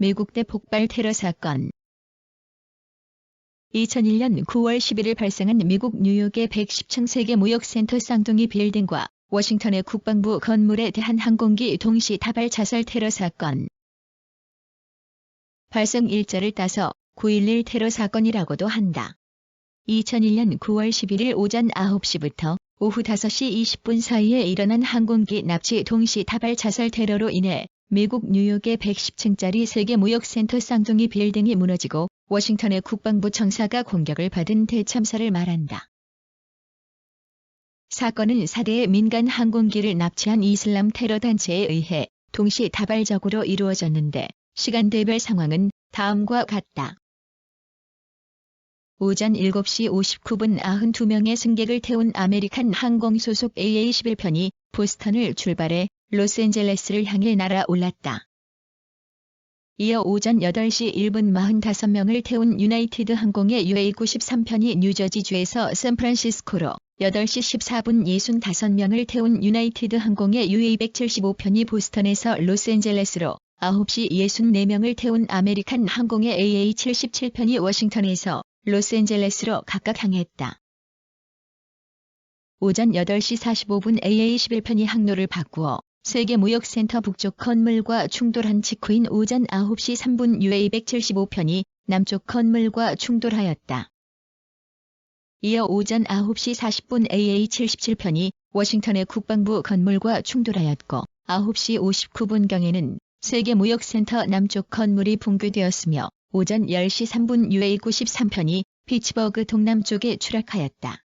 미국 대폭발 테러 사건. 2001년 9월 11일 발생한 미국 뉴욕의 110층 세계무역센터 쌍둥이 빌딩과 워싱턴의 국방부 건물에 대한 항공기 동시 다발 자살 테러 사건. 발생 일자를 따서 9.11 테러 사건이라고도 한다. 2001년 9월 11일 오전 9시부터 오후 5시 20분 사이에 일어난 항공기 납치 동시 다발 자살 테러로 인해 미국 뉴욕의 110층짜리 세계무역센터 쌍둥이 빌딩이 무너지고 워싱턴의 국방부 청사가 공격을 받은 대참사를 말한다. 사건은 4대의 민간 항공기를 납치한 이슬람 테러 단체에 의해 동시 다발적으로 이루어졌는데 시간대별 상황은 다음과 같다. 오전 7시 59분 92명의 승객을 태운 아메리칸 항공 소속 AA-11편이 보스턴을 출발해 로스앤젤레스를 향해 날아올랐다. 이어 오전 8시 1분 45명을 태운 유나이티드 항공의 UA-93편이 뉴저지주에서 샌프란시스코로, 8시 14분 65명을 태운 유나이티드 항공의 UA-175편이 보스턴에서 로스앤젤레스로, 9시 64명을 태운 아메리칸 항공의 AA-77편이 워싱턴에서 로스앤젤레스로 각각 향했다. 오전 8시 45분 AA-11편이 항로를 바꾸어 세계무역센터 북쪽 건물과 충돌한 직후인 오전 9시 3분 UA-175편이 남쪽 건물과 충돌하였다. 이어 오전 9시 40분 AA-77편이 워싱턴의 국방부 건물과 충돌하였고 9시 59분경에는 세계무역센터 남쪽 건물이 붕괴되었으며 오전 10시 3분 UA-93편이 피츠버그 동남쪽에 추락하였다.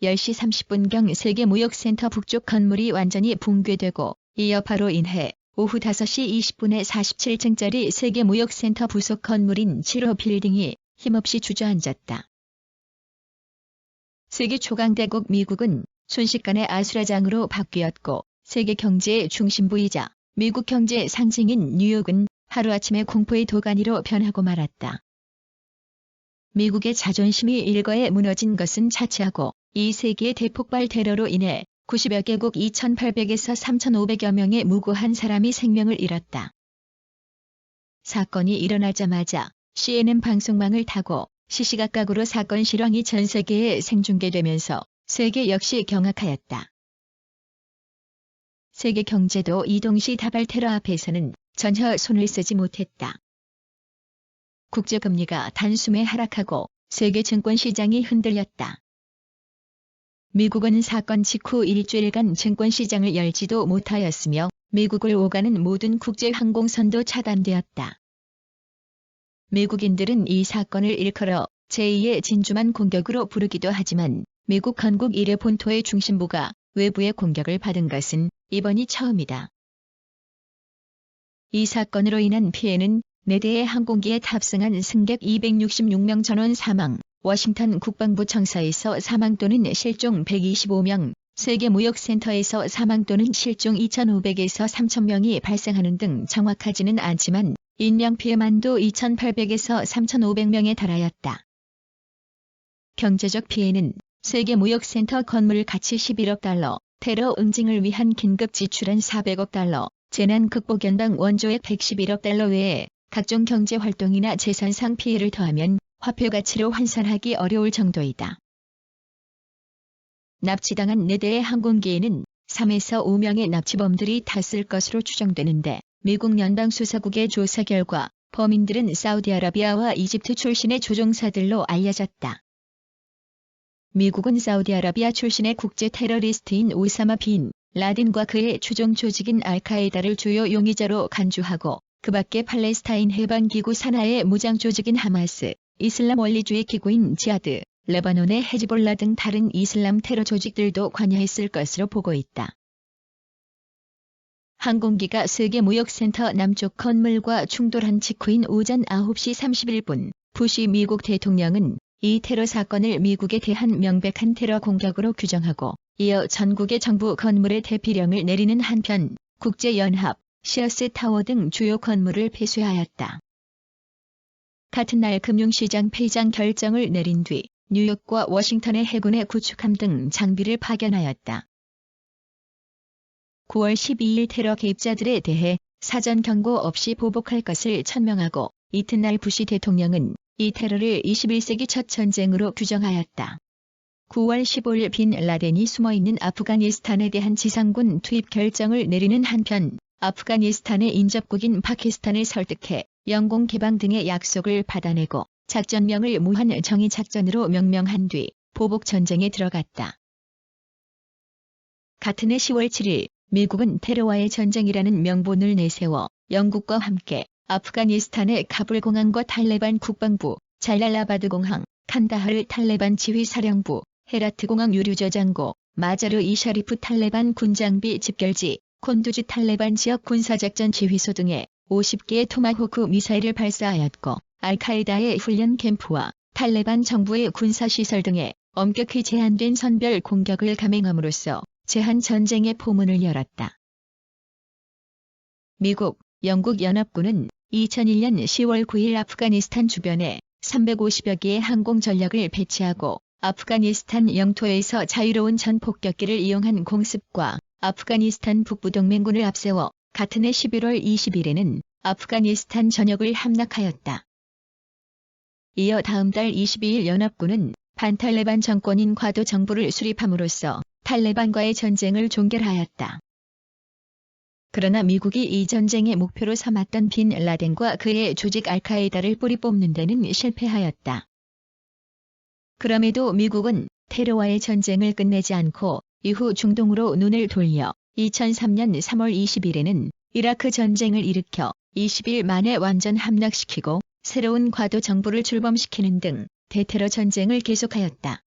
10시 30분경 세계무역센터 북쪽 건물이 완전히 붕괴되고 이 여파로 인해 오후 5시 20분에 47층짜리 세계무역센터 부속 건물인 7호 빌딩이 힘없이 주저앉았다. 세계 초강대국 미국은 순식간에 아수라장으로 바뀌었고 세계 경제의 중심부이자 미국 경제의 상징인 뉴욕은 하루아침에 공포의 도가니로 변하고 말았다. 미국의 자존심이 일거에 무너진 것은 차치하고 이 세계의 대폭발 테러로 인해 90여 개국 2,800에서 3,500여 명의 무고한 사람이 생명을 잃었다. 사건이 일어나자마자 CNN 방송망을 타고 시시각각으로 사건 실황이 전 세계에 생중계되면서 세계 역시 경악하였다. 세계 경제도 이 동시 다발 테러 앞에서는 전혀 손을 쓰지 못했다. 국제금리가 단숨에 하락하고 세계 증권시장이 흔들렸다. 미국은 사건 직후 일주일간 증권시장을 열지도 못하였으며 미국을 오가는 모든 국제항공선도 차단되었다. 미국인들은 이 사건을 일컬어 제2의 진주만 공격으로 부르기도 하지만 미국 건국 이래 본토의 중심부가 외부의 공격을 받은 것은 이번이 처음이다. 이 사건으로 인한 피해는 4대의 항공기에 탑승한 승객 266명 전원 사망, 워싱턴 국방부 청사에서 사망 또는 실종 125명, 세계무역센터에서 사망 또는 실종 2,500에서 3,000명이 발생하는 등 정확하지는 않지만 인명피해만도 2,800에서 3,500명에 달하였다. 경제적 피해는 세계무역센터 건물 가치 11억 달러, 테러 응징을 위한 긴급 지출한 400억 달러, 재난 극복 연방 원조액 111억 달러 외에 각종 경제활동이나 재산상 피해를 더하면 화폐 가치로 환산하기 어려울 정도이다. 납치당한 4대의 항공기에는 3에서 5명의 납치범들이 탔을 것으로 추정되는데 미국 연방수사국의 조사 결과 범인들은 사우디아라비아와 이집트 출신의 조종사들로 알려졌다. 미국은 사우디아라비아 출신의 국제 테러리스트인 오사마 빈 라딘과 그의 추종 조직인 알카에다를 주요 용의자로 간주하고 그 밖에 팔레스타인 해방기구 산하의 무장조직인 하마스, 이슬람 원리주의 기구인 지하드, 레바논의 헤즈볼라 등 다른 이슬람 테러 조직들도 관여했을 것으로 보고 있다. 항공기가 세계무역센터 남쪽 건물과 충돌한 직후인 오전 9시 31분, 부시 미국 대통령은 이 테러 사건을 미국에 대한 명백한 테러 공격으로 규정하고 이어 전국의 정부 건물에 대피령을 내리는 한편 국제연합, 시어스 타워 등 주요 건물을 폐쇄하였다. 같은 날 금융시장 폐장 결정을 내린 뒤 뉴욕과 워싱턴의 해군의 구축함 등 장비를 파견하였다. 9월 12일 테러 개입자들에 대해 사전 경고 없이 보복할 것을 천명하고 이튿날 부시 대통령은 이 테러를 21세기 첫 전쟁으로 규정하였다. 9월 15일 빈 라덴이 숨어있는 아프가니스탄에 대한 지상군 투입 결정을 내리는 한편 아프가니스탄의 인접국인 파키스탄을 설득해 영공 개방 등의 약속을 받아내고 작전명을 무한 정의 작전으로 명명한 뒤 보복 전쟁에 들어갔다. 같은 해 10월 7일 미국은 테러와의 전쟁이라는 명분을 내세워 영국과 함께 아프가니스탄의 카불 공항과 탈레반 국방부, 잘랄라바드 공항, 칸다하르 탈레반 지휘사령부, 헤라트 공항 유류 저장고, 마자르 이 샤리프 탈레반 군장비 집결지, 콘두즈 탈레반 지역 군사작전 지휘소 등에 50개의 토마호크 미사일을 발사하였고 알카에다의 훈련 캠프와 탈레반 정부의 군사시설 등에 엄격히 제한된 선별 공격을 감행함으로써 제한 전쟁의 포문을 열었다. 미국, 영국 연합군은 2001년 10월 9일 아프가니스탄 주변에 350여 개의 항공 전력을 배치하고 아프가니스탄 영토에서 자유로운 전폭격기를 이용한 공습과 아프가니스탄 북부동맹군을 앞세워 같은 해 11월 20일에는 아프가니스탄 전역을 함락하였다. 이어 다음 달 22일 연합군은 반탈레반 정권인 과도 정부를 수립함으로써 탈레반과의 전쟁을 종결하였다. 그러나 미국이 이 전쟁의 목표로 삼았던 빈 라덴과 그의 조직 알카에다를 뿌리 뽑는 데는 실패하였다. 그럼에도 미국은 테러와의 전쟁을 끝내지 않고 이후 중동으로 눈을 돌려 2003년 3월 20일에는 이라크 전쟁을 일으켜 20일 만에 완전 함락시키고 새로운 과도 정부를 출범시키는 등 대테러 전쟁을 계속하였다.